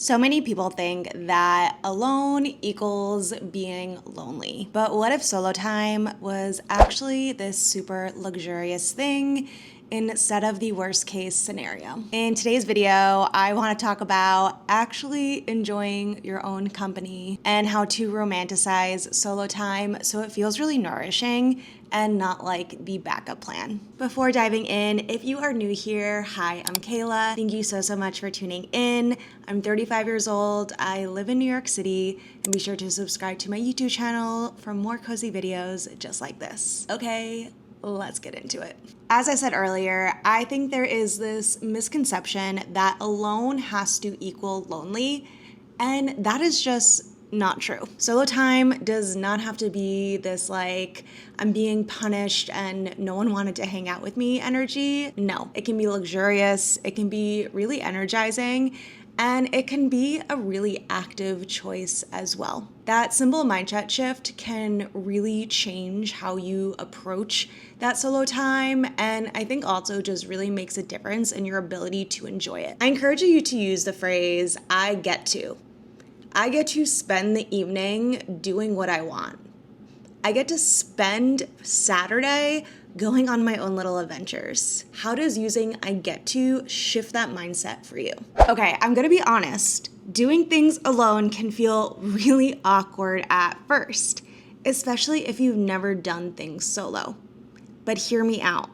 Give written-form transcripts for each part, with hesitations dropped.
So many people think that alone equals being lonely. But what if solo time was actually this super luxurious thing instead of the worst case scenario? In today's video, I want to talk about actually enjoying your own company and how to romanticize solo time so it feels really nourishing and not like the backup plan. Before diving in, if you are new here, hi, I'm Kayla. Thank you so much for tuning in. I'm 35 years old, I live in New York City, and be sure to subscribe to my YouTube channel for more cozy videos just like this. Okay, let's get into it. As I said earlier, I think there is this misconception that alone has to equal lonely, and that is just not true. Solo time does not have to be this like, I'm being punished and no one wanted to hang out with me energy. No, it can be luxurious, it can be really energizing, and it can be a really active choice as well. That simple mindset shift can really change how you approach that solo time, and I think also just really makes a difference in your ability to enjoy it. I encourage you to use the phrase, I get to spend the evening doing what I want. I get to spend Saturday going on my own little adventures. How does using I get to shift that mindset for you? Okay, I'm gonna be honest. Doing things alone can feel really awkward at first, especially if you've never done things solo. But hear me out.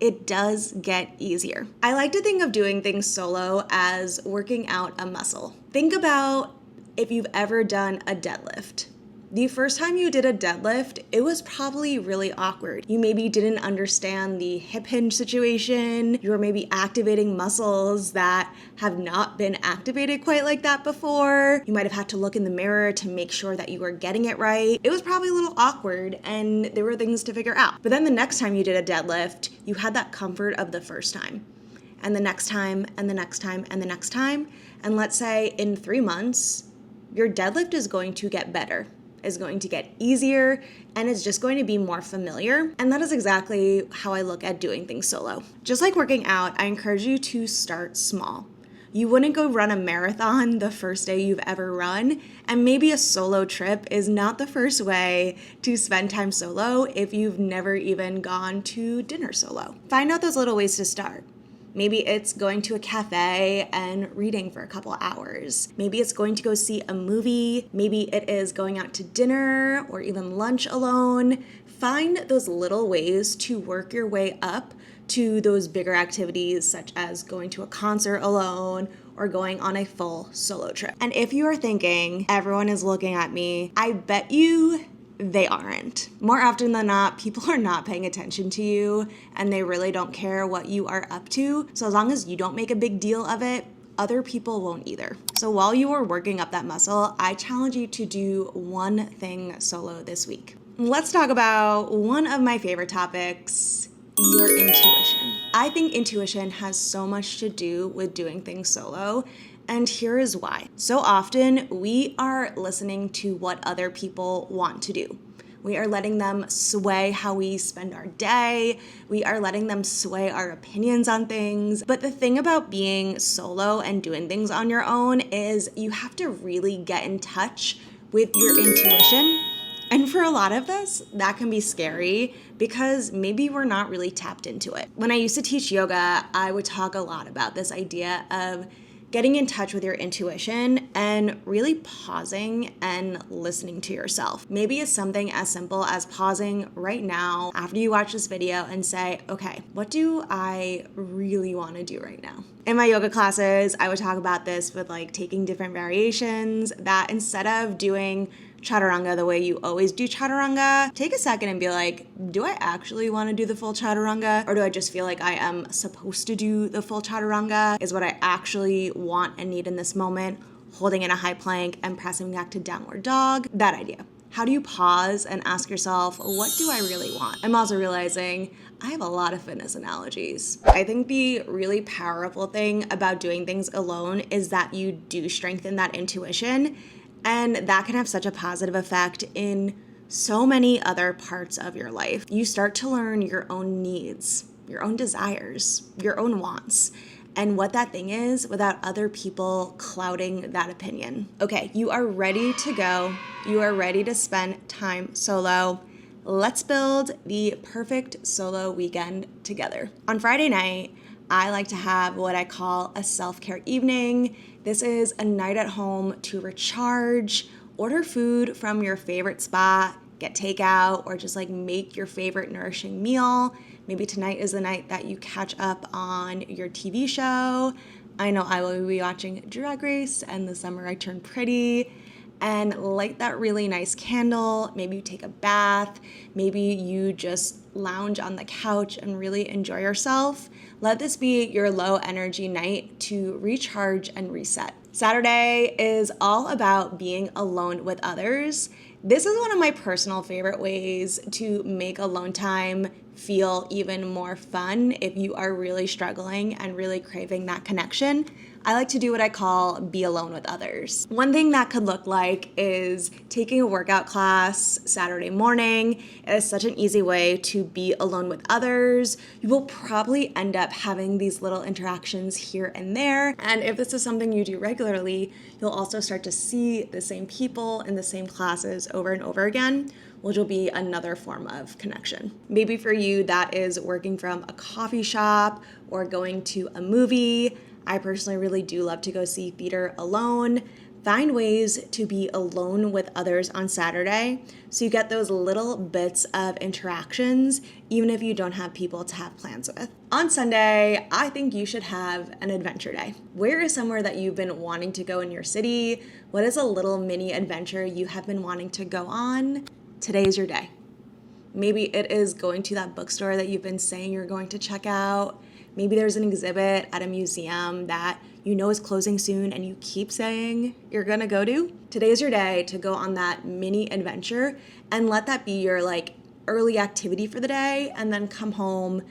It does get easier. I like to think of doing things solo as working out a muscle. Think about if you've ever done a deadlift. The first time you did a deadlift, it was probably really awkward. You maybe didn't understand the hip hinge situation. You were maybe activating muscles that have not been activated quite like that before. You might have had to look in the mirror to make sure that you were getting it right. It was probably a little awkward and there were things to figure out. But then the next time you did a deadlift, you had that comfort of the first time. And the next time, and the next time, and the next time. And let's say in 3 months, your deadlift is going to get better, is going to get easier, and it's just going to be more familiar. And that is exactly how I look at doing things solo. Just like working out, I encourage you to start small. You wouldn't go run a marathon the first day you've ever run, and maybe a solo trip is not the first way to spend time solo if you've never even gone to dinner solo. Find out those little ways to start. Maybe it's going to a cafe and reading for a couple hours. Maybe it's going to go see a movie. Maybe it is going out to dinner or even lunch alone. Find those little ways to work your way up to those bigger activities, such as going to a concert alone or going on a full solo trip. And if you are thinking, everyone is looking at me, I bet you they aren't. More often than not, people are not paying attention to you and they really don't care what you are up to. So as long as you don't make a big deal of it, other people won't either. So while you are working up that muscle, I challenge you to do one thing solo this week. Let's talk about one of my favorite topics, your intuition. I think intuition has so much to do with doing things solo. And here is why. So often we are listening to what other people want to do. We are letting them sway how we spend our day. We are letting them sway our opinions on things. But the thing about being solo and doing things on your own is you have to really get in touch with your intuition. And for a lot of us, that can be scary because maybe we're not really tapped into it. When I used to teach yoga, I would talk a lot about this idea of getting in touch with your intuition and really pausing and listening to yourself. Maybe it's something as simple as pausing right now after you watch this video and say, okay, what do I really want to do right now? In my yoga classes, I would talk about this with like taking different variations, that instead of doing chaturanga the way you always do chaturanga, take a second and be like, do I actually want to do the full chaturanga? Or do I just feel like I am supposed to do the full chaturanga? Is what I actually want and need in this moment, holding in a high plank and pressing back to downward dog? That idea. How do you pause and ask yourself, what do I really want? I'm also realizing I have a lot of fitness analogies. I think the really powerful thing about doing things alone is that you do strengthen that intuition. And that can have such a positive effect in so many other parts of your life. You start to learn your own needs, your own desires, your own wants. and what that thing is without other people clouding that opinion. Okay, you are ready to go. You are ready to spend time solo. Let's build the perfect solo weekend together. On Friday night, I like to have what I call a self-care evening. This is a night at home to recharge, order food from your favorite spot, get takeout, or just like make your favorite nourishing meal. Maybe tonight is the night that you catch up on your TV show. I know I will be watching Drag Race and The Summer I Turned Pretty. And light that really nice candle. Maybe you take a bath. Maybe you just lounge on the couch and really enjoy yourself. Let this be your low energy night to recharge and reset. Saturday is all about being alone with others. This is one of my personal favorite ways to make alone time feel even more fun if you are really struggling and really craving that connection. I like to do what I call be alone with others. One thing that could look like is taking a workout class Saturday morning. It is such an easy way to be alone with others. You will probably end up having these little interactions here and there. And if this is something you do regularly, you'll also start to see the same people in the same classes over and over again, which will be another form of connection. Maybe for you, that is working from a coffee shop or going to a movie. I personally really do love to go see theater alone. Find ways to be alone with others on Saturday so you get those little bits of interactions, even if you don't have people to have plans with. On Sunday, I think you should have an adventure day. Where is somewhere that you've been wanting to go in your city? What is a little mini adventure you have been wanting to go on? Today is your day. Maybe it is going to that bookstore that you've been saying you're going to check out. Maybe there's an exhibit at a museum that you know is closing soon and you keep saying you're gonna go to. Today's your day to go on that mini adventure and let that be your like early activity for the day, and then come home,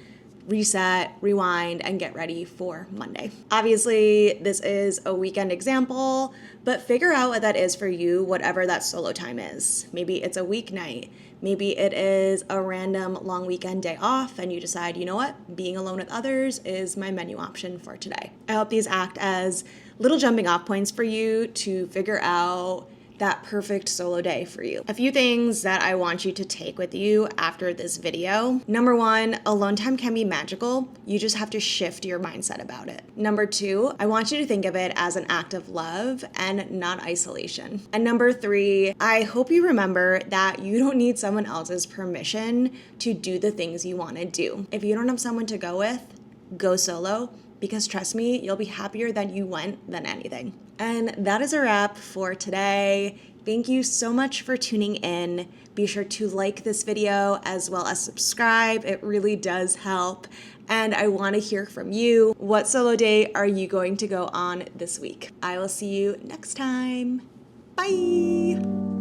reset, rewind, and get ready for Monday. Obviously, this is a weekend example, but figure out what that is for you, whatever that solo time is. Maybe it's a weeknight. Maybe it is a random long weekend day off and you decide, you know what, being alone with others is my menu option for today. I hope these act as little jumping off points for you to figure out that perfect solo day for you. A few things that I want you to take with you after this video. Number one, alone time can be magical. You just have to shift your mindset about it. Number two, I want you to think of it as an act of love and not isolation. And number three, I hope you remember that you don't need someone else's permission to do the things you want to do. If you don't have someone to go with, go solo. Because trust me, you'll be happier that you went than anything. And that is a wrap for today. Thank you so much for tuning in. Be sure to like this video as well as subscribe. It really does help. And I want to hear from you. What solo day are you going to go on this week? I will see you next time. Bye.